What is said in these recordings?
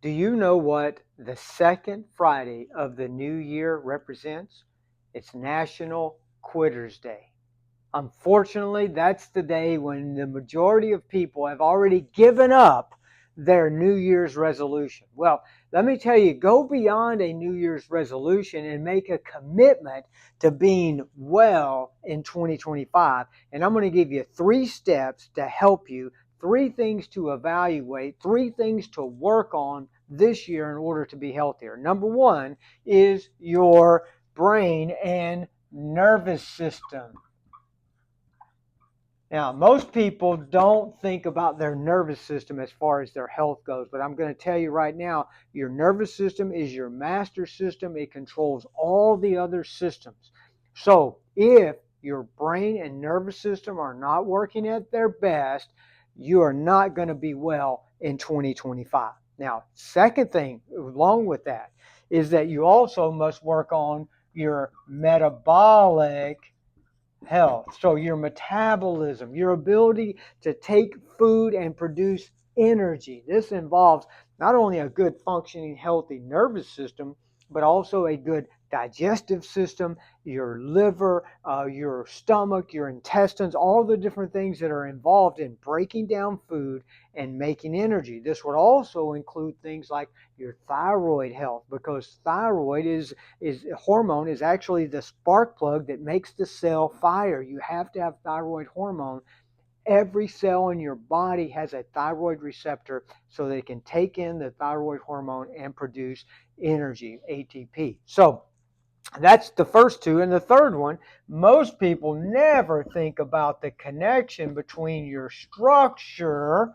Do you know what the second Friday of the new year represents? It's National Quitters Day. Unfortunately, that's the day when the majority of people have already given up their New Year's resolution. Well, let me tell you, go beyond a New Year's resolution and make a commitment to being well in 2025. And I'm going to give you 3 steps to help you, 3 things to evaluate, 3 things to work on this year in order to be healthier. Number 1 is your brain and nervous system. Now, most people don't think about their nervous system as far as their health goes, but I'm going to tell you right now, your nervous system is your master system. It controls all the other systems. So if your brain and nervous system are not working at their best, you are not going to be well in 2025. Now, second thing along with that is that you also must work on your metabolic health. So your metabolism, your ability to take food and produce energy. This involves not only a good functioning, healthy nervous system, but also a good digestive system, your liver, your stomach, your intestines, all the different things that are involved in breaking down food and making energy. This would also include things like your thyroid health, because thyroid is hormone is actually the spark plug that makes the cell fire. You have to have thyroid hormone. Every cell in your body has a thyroid receptor so they can take in the thyroid hormone and produce energy, ATP. So that's the first 2. And the third one, most people never think about the connection between your structure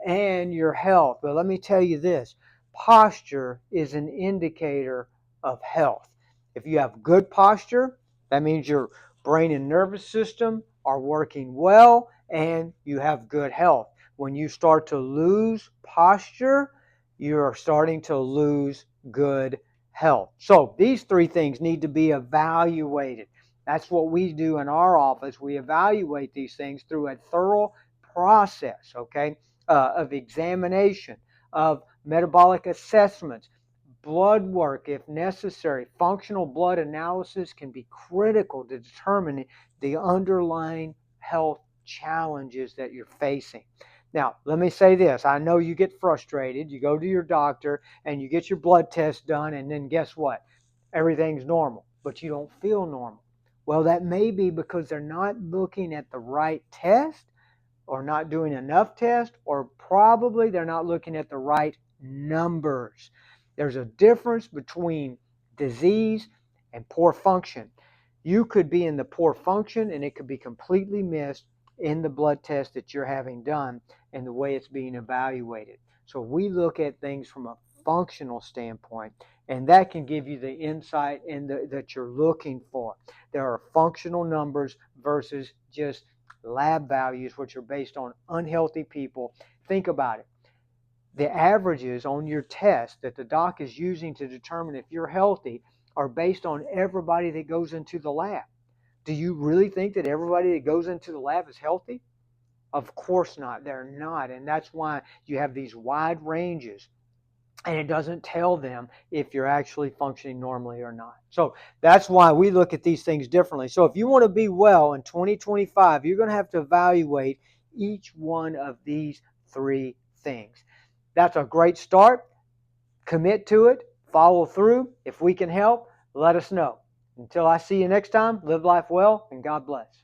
and your health. But let me tell you this, posture is an indicator of health. If you have good posture, that means your brain and nervous system are working well and you have good health. When you start to lose posture, you're starting to lose good health. So these 3 things need to be evaluated. That's what we do in our office. We evaluate these things through a thorough process, okay, of examination, of metabolic assessments, blood work if necessary. Functional blood analysis can be critical to determining the underlying health challenges that you're facing. Now, let me say this. I know you get frustrated. You go to your doctor and you get your blood test done, and then guess what? Everything's normal, but you don't feel normal. Well, that may be because they're not looking at the right test, or not doing enough tests, or probably they're not looking at the right numbers. There's a difference between disease and poor function. You could be in the poor function and it could be completely missed in the blood test that you're having done and the way it's being evaluated. So we look at things from a functional standpoint, and that can give you the insight that you're looking for. There are functional numbers versus just lab values, which are based on unhealthy people. Think about it. The averages on your test that the doc is using to determine if you're healthy are based on everybody that goes into the lab. Do you really think that everybody that goes into the lab is healthy? Of course not. They're not. And that's why you have these wide ranges. And it doesn't tell them if you're actually functioning normally or not. So that's why we look at these things differently. So if you want to be well in 2025, you're going to have to evaluate each one of these 3 things. That's a great start. Commit to it. Follow through. If we can help, let us know. Until I see you next time, live life well and God bless.